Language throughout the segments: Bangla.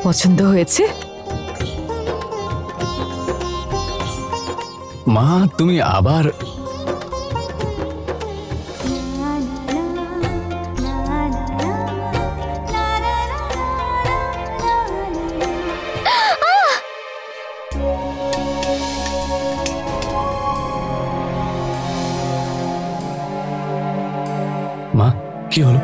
পছন্দ হয়েছে? মা তুমি আবার মা কি হলো?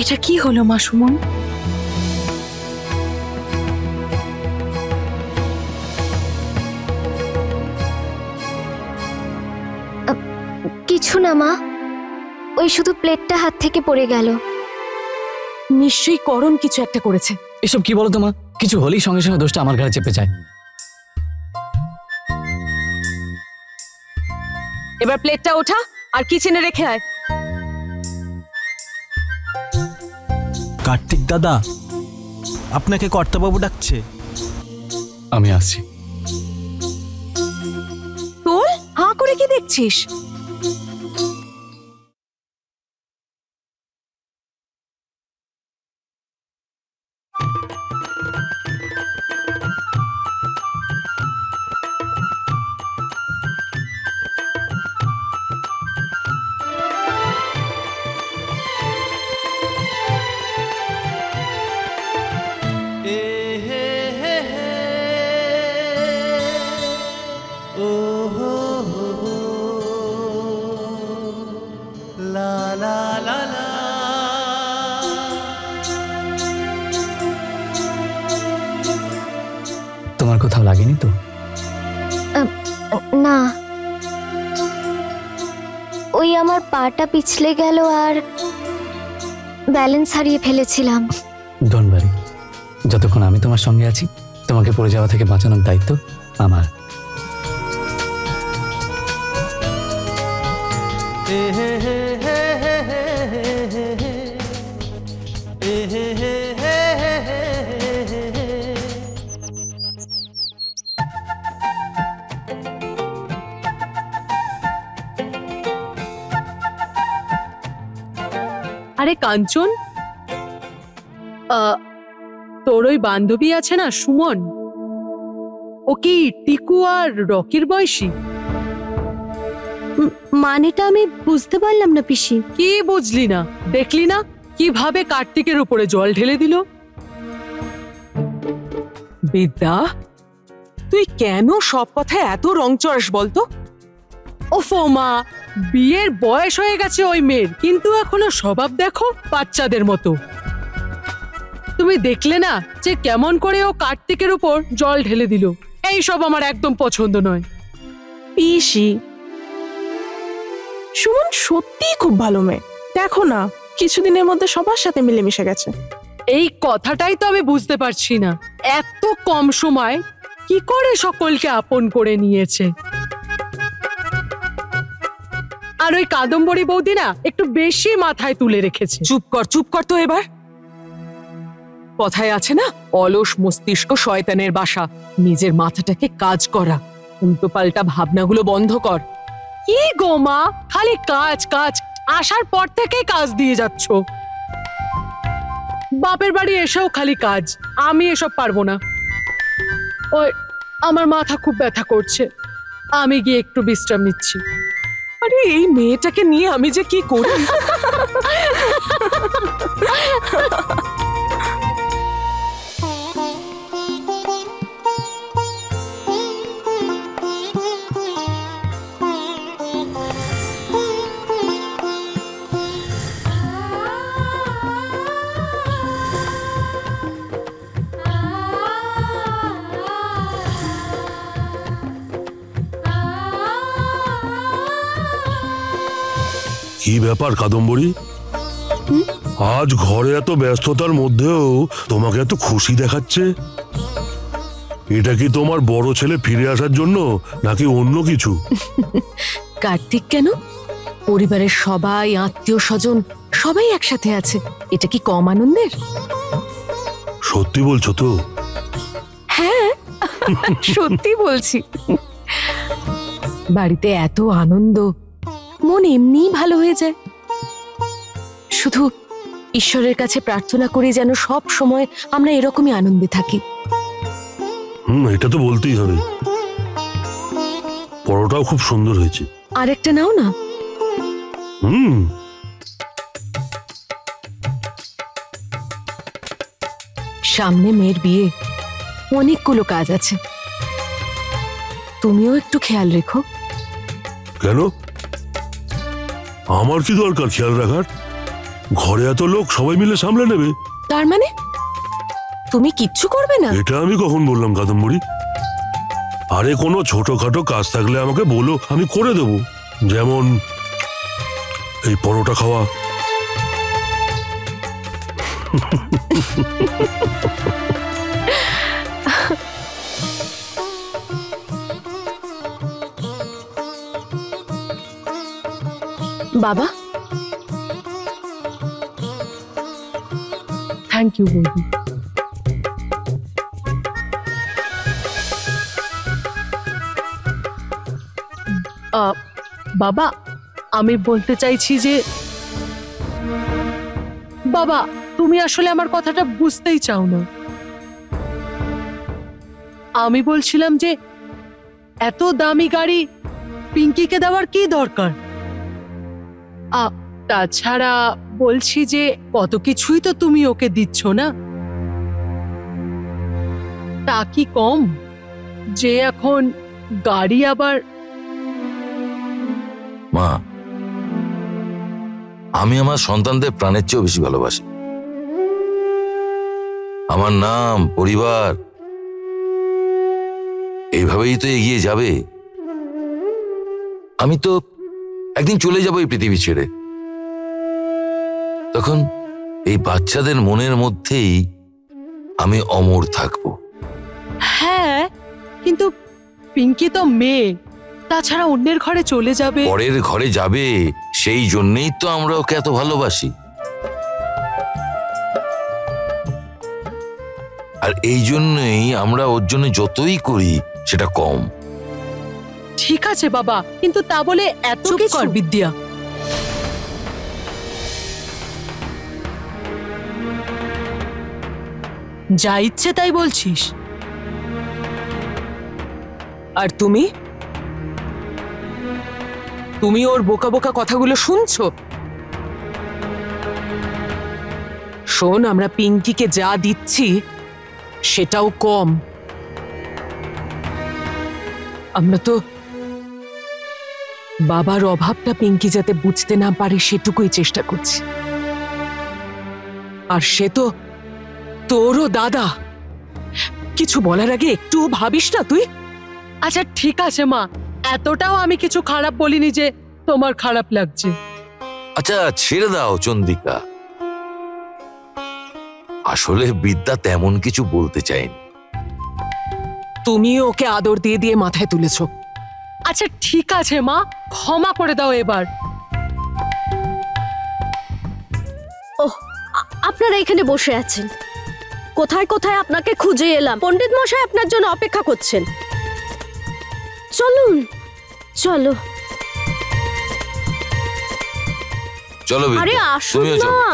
এটা কি হলো মা সুমন? কিছু না মা, ওই শুধু প্লেটটা হাত থেকে পড়ে গেল। নিশ্চয়ই করণ কিছু একটা করেছে। এসব কি বলো তো মা? কিছু হলেই সঙ্গে সঙ্গে দোষটা আমার ঘাড়ে চেপে যায়। এবার প্লেটটা ওঠা আর কিচেনে রেখে আয়। কার্তিক দাদা, আপনাকে কর্তাবাবু ডাকছে। আমি আসছি। তোর হাঁ করে কি দেখছিস? তোমার কোথাও লাগেনি তো? না, ওই আমার পাটা পিছলে গেল আর ব্যালেন্স হারিয়ে ফেলেছিলাম। ডোন্ট ওয়ারি, যতক্ষণ আমি তোমার সঙ্গে আছি তোমাকে পড়ে যাওয়া থেকে বাঁচানোর দায়িত্ব আমার। আরে কাঞ্চন, তোর ওই বান্ধবী আছে না সুমন, ও কি টিকু আর রকির বয়সী? মানেটা আমি বুঝতে পারলাম না পিসি। কি বুঝলি না? দেখলি না কিভাবে কার্তিকের উপরে জল ঢেলে দিল? বিদ্যা, তুই কেন সব কথায় এত রং চড়াস বলতো? ওফো মা, বিয়ের বয়স হয়ে গেছে ওই মেয়ের, কিন্তু এখনো স্বভাব দেখো বাচ্চাদের মতো। তুমি দেখলে না যে কেমন করে ও কার্তিকের উপর জল ঢেলে দিল? এই সব আমার একদম পছন্দ নয়। পিসি, সুমন সত্যিই খুব ভালো মেয়ে। দেখো না, কিছুদিনের মধ্যে সবার সাথে মিলেমিশে গেছে। এই কথাটাই তো আমি বুঝতে পারছি না, এত কম সময় কি করে সকলকে আপন করে নিয়েছে। আর ওই কাদম্বরী বৌদি না একটু বেশি মাথায় তুলে রেখেছে। চুপ কর তো এবার। কথায় আছে না, অলস মস্তিষ্ক শয়তানের বাসা। নিজের মাথাটাকে কাজ করা, উল্টো পাল্টা ভাবনাগুলো বন্ধ কর। কি গো মা, খালি কাজ কাজ, আসার পর থেকেই কাজ দিয়ে যাচ্ছ। বাপের বাড়ি এসেও খালি কাজ। আমি এসব পারবো না। ওই আমার মাথা খুব ব্যথা করছে, আমি গিয়ে একটু বিশ্রাম নিচ্ছি। আরে এই মেয়েটাকে নিয়ে আমি যে কি করি। কি ব্যাপার কাদম্বরী, আজ ঘরে এত ব্যস্ততার মধ্যেও তোমাকে এত খুশি দেখাচ্ছে? এটা কি তোমার বড় ছেলে ফিরে আসার জন্য নাকি অন্য কিছু? কার্তিক কেন, পরিবারের সবাই, আত্মীয় স্বজন সবাই একসাথে আছে, এটা কি কম আনন্দের? সত্যি বলছো তো? হ্যাঁ, সত্যি বলছি। বাড়িতে এত আনন্দ, মন এমনিই ভালো হয়ে যায়। শুধু ঈশ্বরের কাছে প্রার্থনা করি যেন সব সময় আমরা এরকমই আনন্দে থাকি। এটা তো বলতেই হবে। পরোটাও খুব সুন্দর হয়েছে। আরেকটা নাও না। সামনে মেয়ের বিয়ে, অনেকগুলো কাজ আছে, তুমিও একটু খেয়াল রেখো। কেন? আমার কি দরকার খেয়াল রাখার? ঘরে এত লোক, সবাই মিলে সামলে নেবে। তার মানে তুমি কিচ্ছু করবে না? এটা আমি কখন বললাম কাদম্বরী? আরে কোনো ছোটখাটো কাজ থাকলে আমাকে বলো, আমি করে দেব। যেমন এই পরোটা খাওয়া। বাবা, থ্যাংক ইউ বৌদি। বাবা, আমি বলতে চাইছি যে বাবা, তুমি আসলে আমার কথাটা বুঝতেই চাও না। আমি বলছিলাম যে এত দামি গাড়ি পিঙ্কিকে দেওয়ার কি দরকার? তাছাড়া বলছি যে কত কিছুই তো তুমি ওকে দিচ্ছ না, তা কি কম যে এখন গাড়ি আবার? মা, আমি আমার সন্তানদের প্রাণের চেয়েও বেশি ভালোবাসি। আমার নাম, পরিবার এইভাবেই তো এগিয়ে যাবে। আমি তো একদিন চলে যাব এই পৃথিবী ছেড়ে। তখন এই বাচ্চাদের মনের মধ্যেই আমি অমর থাকবো। হ্যাঁ, কিন্তু পিঙ্কি তো মেয়ে, তাছাড়া অন্যের ঘরে চলে যাবে। পরের ঘরে যাবে, সেই জন্যই তো আমরা ওকে এত ভালোবাসি। আর এই জন্যই আমরা ওর জন্য যতই করি সেটা কম। ঠিক আছে বাবা, কিন্তু তা বলে এত চুপ কিছু? কর বিদ্যা। যা ইচ্ছে তাই বলছিস। আর তুমি তুমি ওর বোকা বোকা কথাগুলো শুনছো? শোন, আমরা পিঙ্কিকে যা দিচ্ছি সেটাও কম। আমরা তো বাবার অভাবটা পিঙ্কি যাতে বুঝতে না পারে সেটুকুই চেষ্টা করছি। আর সে তো তোরও দাদা। কিছু বলার আগে একটু ভাবিস না তুই? আচ্ছা ঠিক আছে মা, এতটাও আমি কিছু খারাপ বলিনি যে তোমার খারাপ লাগছে। আচ্ছা ছেড়ে দাও চন্দ্রিকা, আসলে বিদ্যা তেমন কিছু বলতে চাইনি। তুমি ওকে আদর দিয়ে দিয়ে মাথায় তুলেছ। আচ্ছা ঠিক আছে মা, ক্ষমা করে দাও এবার। আপনারা এখানে বসে আছেন, কোথায় কোথায় আপনাকে খুঁজে এলাম। পণ্ডিত মশাই আপনার জন্য অপেক্ষা করছেন। চলুন, চলো। চলো বিদ্যা, আরে আসুন তুমিও চলো। না।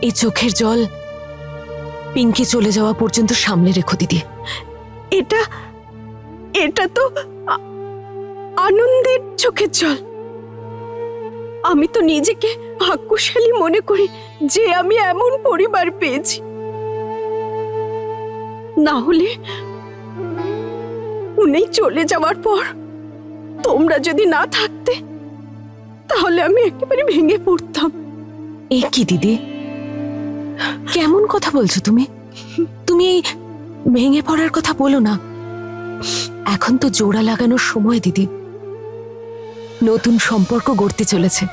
এই চোখের জল পিঙ্কি চলে যাওয়া পর্যন্ত সামলে রেখো দিদি। এটা তো আনন্দের চোখের জল। আমি তো নিজেকে ভাগ্যশালী মনে করি যে আমি এমন পরিবার পেয়েছি। না হলে উনি চলে যাওয়ার পর তোমরা যদি না থাকতে তাহলে আমি একেবারে ভেঙে পড়তাম। এ কি দিদি, কেমন কথা বলছো তুমি? তুমি এই ভেঙে পড়ার কথা বলো না। এখন তো জোড়া লাগানোর সময় দিদি। নতুন সম্পর্ক গড়তে চলেছে।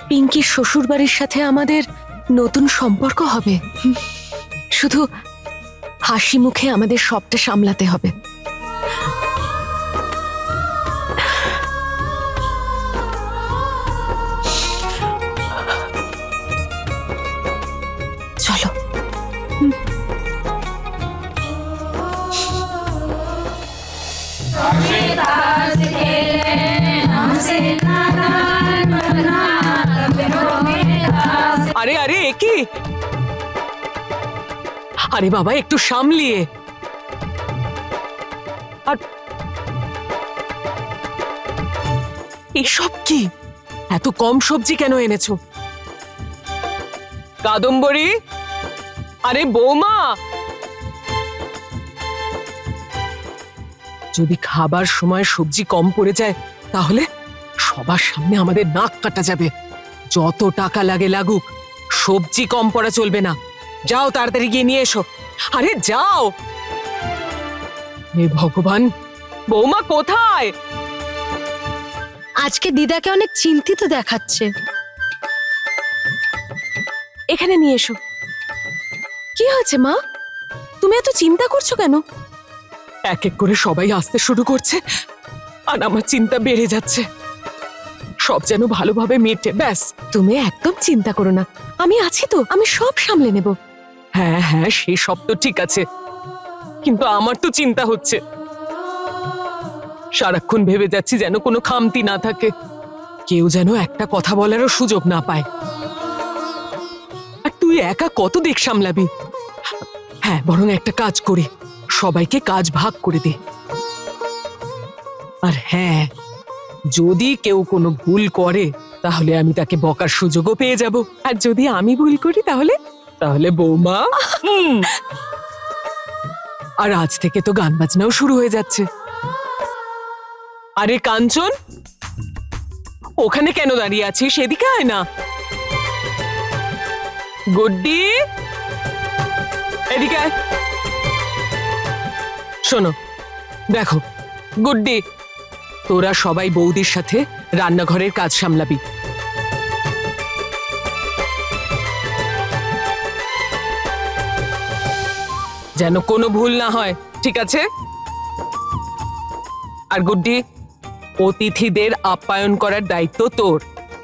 পিঙ্কির শ্বশুর বাড়ির সাথে আমাদের নতুন সম্পর্ক হবে। শুধু হাসি মুখে আমাদের সবটা সামলাতে হবে। চলো। আরে আরে এ কি? আরে বাবা, একটু সামলিয়ে। আর এসব কি? এত কম সবজি কেন এনেছো? কাদম্বরী, আরে বৌমা, যদি খাবার সময় সবজি কম পড়ে যায় তাহলে সবার সামনে আমাদের নাক কাটা যাবে। যত টাকা লাগে লাগুক, সবজি কম পড়া চলবে না। যাও, তাড়াতাড়ি গিয়ে নিয়ে এসো। আরে যাও। হে ভগবান, বৌমা কোথায়? আজকে দিদাকে অনেক চিন্তিত দেখাচ্ছে। এখানে নিয়ে এসো। কি হয়েছে মা? তুমি এত চিন্তা করছো কেন? এক এক করে সবাই আসতে শুরু করছে আর আমার চিন্তা বেড়ে যাচ্ছে। সব যেন ভালোভাবে মেটে, ব্যাস। তুমি একদম চিন্তা করো না, আমি আছি তো, আমি সব সামলে নেব। হ্যাঁ হ্যাঁ, সেই সব তো ঠিক আছে, কিন্তু আমার তো চিন্তা হচ্ছে। সারাক্ষণ ভেবে যাচ্ছি যেন কোনো খামতি না থাকে, কেউ যেন একটা কথা বলারও সুযোগ না পায়। আর তুই একা কত দিক সামলাবি? হ্যাঁ, বরং একটা কাজ করি, সবাইকে কাজ ভাগ করে দে। আর হ্যাঁ, যদি কেউ কোনো ভুল করে তাহলে আমি তাকে বকার সুযোগও পেয়ে যাব। আর যদি আমি ভুল করি তাহলে তাহলে বৌমা। আর আজ থেকে তো গান বাজনাও শুরু হয়ে যাচ্ছে। আরে কাঞ্চন, ওখানে কেন দাঁড়িয়ে আছিস? সেদিকে আয় না। গুড্ডি, এদিকে আয়। শোনো, দেখো গুড্ডি, তোরা সবাই বৌদির সাথে রান্নাঘরের কাজ সামলাবি। যেন কোনো ভুল না হয়, ঠিক আছে? আর গুড্ডি, অতিথিদের আপ্যায়ন করার দায়িত্ব তোর।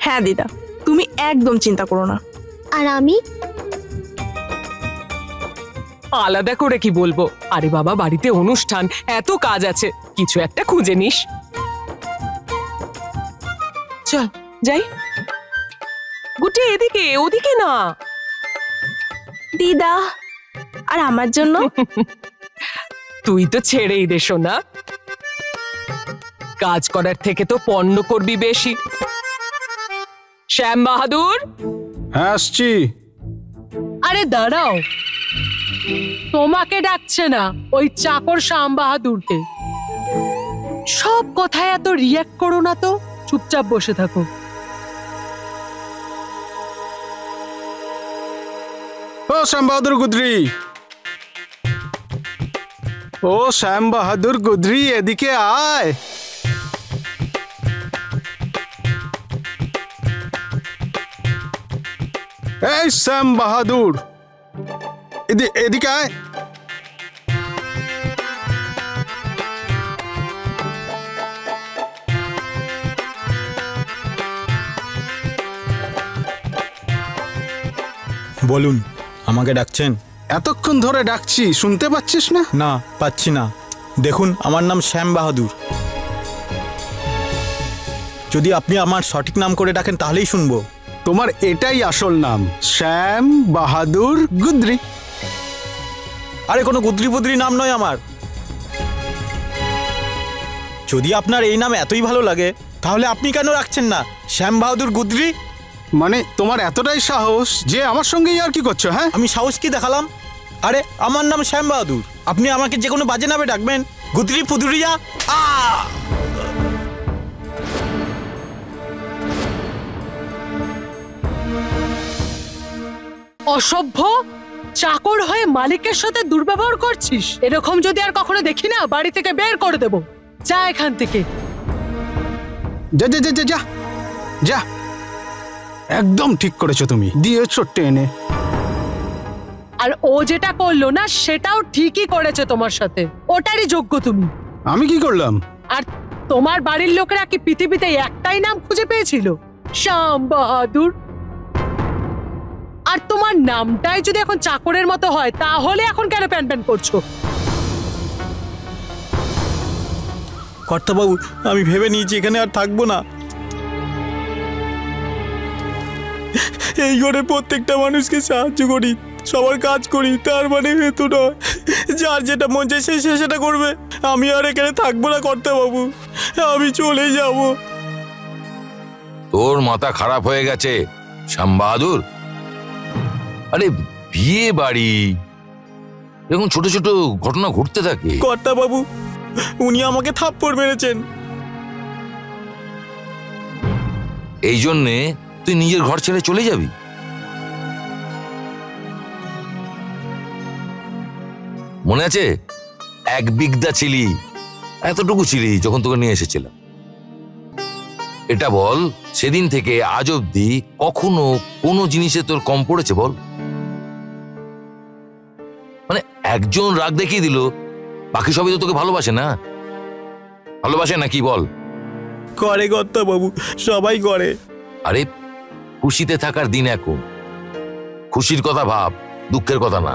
হ্যাঁ দিদা, তুমি একদম চিন্তা করো না। আর আমি? আলাদা করে কি বলবো? আরে বাবা, বাড়িতে অনুষ্ঠান, এত কাজ আছে, কিছু একটা খুঁজে নিস। চল যাই। গুটি, এদিকে, ওদিকে না। দিদা, আর আমার জন্য? তুই তো ছেড়েই দে সোনা, কাজ করার থেকে তো পণ্য করবি বেশি। শ্যাম বাহাদুর। হ্যাঁ, আসছি। আরে দাঁড়াও, তোমাকে ডাকছে না, ওই চাকর শ্যাম বাহাদুরকে। সব কথায় এত রিয়াক্ট করো না তো, চুপচাপ বসে থাকো। ও শ্যাম বাহাদুর গুদরি, ও শ্যাম বাহাদুর গুদরি, এদিকে আয়। এই শ্যাম বাহাদুর, এদিকে আয়। বলুন, আমাকে ডাকছেন? এতক্ষণ ধরে ডাকছি, শুনতে পাচ্ছিস না? না, পাচ্ছি না। দেখুন, আমার নাম শ্যাম বাহাদুর। যদি আপনি আমার সঠিক নাম করে ডাকেন তাহলেই শুনবো। তোমার এটাই আসল নাম, শ্যাম বাহাদুর গুদরি। আরে কোনো গুদরি বুদরি নাম নয় আমার। যদি আপনার এই নাম এতই ভালো লাগে তাহলে আপনি কেন রাখছেন না শ্যাম বাহাদুর গুদরি? মানে তোমার এতটাই সাহস যে আমার সঙ্গেই আর কি করছো? হ্যাঁ, আমি সাহস কি দেখালাম? আরে আমার নাম শ্যাম বাহাদুর, আপনি আমাকে যে কোনো বাজে নামে ডাকবেন, গুদরি পুদুরিয়া। অসভ্য, চাকর হয়ে মালিকের সাথে দুর্ব্যবহার করছিস। এরকম যদি আর কখনো দেখি না, বাড়ি থেকে বের করে দেব। যা এখান থেকে। যা যা যা যা যা যা। একদম ঠিক করেছো তুমি, দিয়েছো টেনে। আর ও যেটা করলো না সেটাও ঠিকই করেছে তোমার সাথে, ওটারই যোগ্য তুমি। আমি কি করলাম? আর তোমার বাড়ির লোকেরা কি পৃথিবীতে একটাই নাম খুঁজে পেয়েছিল, শ্যাম বাহাদুর? আর তোমার নামটাই যদি এখন চাকরের মতো হয়, তাহলে এখন কেন প্যান প্যান করছো? কর্তাবাবু, আমি ভেবে নিয়েছি এখানে আর থাকবো না। এই ঘরে প্রত্যেকটা মানুষকে সাহায্য করি, সবার কাজ করি, তার মানে হেতু নয় যার যেটা মন চায় সে সেটা করবে। আমি আর এখানে থাকবো না কর্তাবাবু, আমি চলে যাব। তোর মাথা খারাপ হয়ে গেছে শ্যাম বাহাদুর। আরে বিয়ে বাড়ি, এরকম ছোট ছোট ঘটনা ঘটতে থাকে। কর্তাবাবু, উনি আমাকে থাপ্পড় মেরেছেন। এই জন্যে তুই নিজের ঘর ছেড়ে চলে যাবি? মনে আছে এক বিগদা ছিলি, এতটুকু ছিলি যখন তোকে নিয়ে এসেছিলাম। এটা বল, সেদিন থেকে আজ অব্দি কখনো কোনো জিনিসে তোর কম পড়েছে বল? মানে একজন রাগ দেখিয়ে দিল, বাকি সবই তো তোকে ভালোবাসে না? ভালোবাসে নাকি বল? করে কর্তাবাবু, সবাই করে। আরে খুশিতে থাকার দিন এখন, খুশির কথা ভাব, দুঃখের কথা না।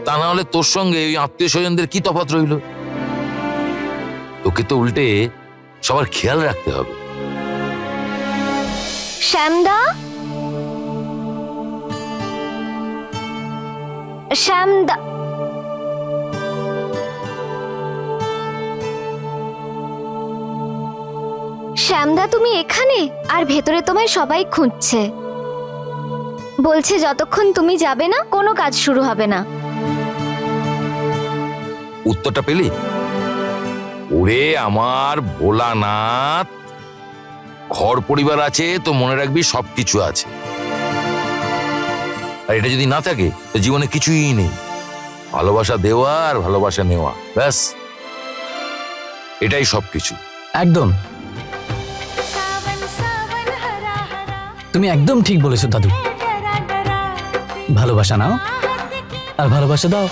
তা না হলে তোর সঙ্গে ওই আত্মীয় স্বজনদের কি তফাৎ রইল? তোকে তো উল্টে সবার খেয়াল রাখতে হবে। শ্যামদা, শ্যামদা, শ্যামদা তুমি এখানে? আর ভেতরে তোমায় সবাই খুঁজছে, বলছে যতক্ষণ তুমি যাবে না কোনো কাজ শুরু হবে না। উত্তরটা পেলি? ওরে আমার ভোলানাথ, ঘর পরিবার আছে তো মনে রাখবি সবকিছু আছে। আর এটা যদি না থাকে তো জীবনে কিছুই নেই। ভালোবাসা দেওয়া আর ভালোবাসা নেওয়া, ব্যাস এটাই সবকিছু। একদম, তুমি একদম ঠিক বলেছো দাদু। ভালোবাসা নাও আর ভালোবাসা দাও।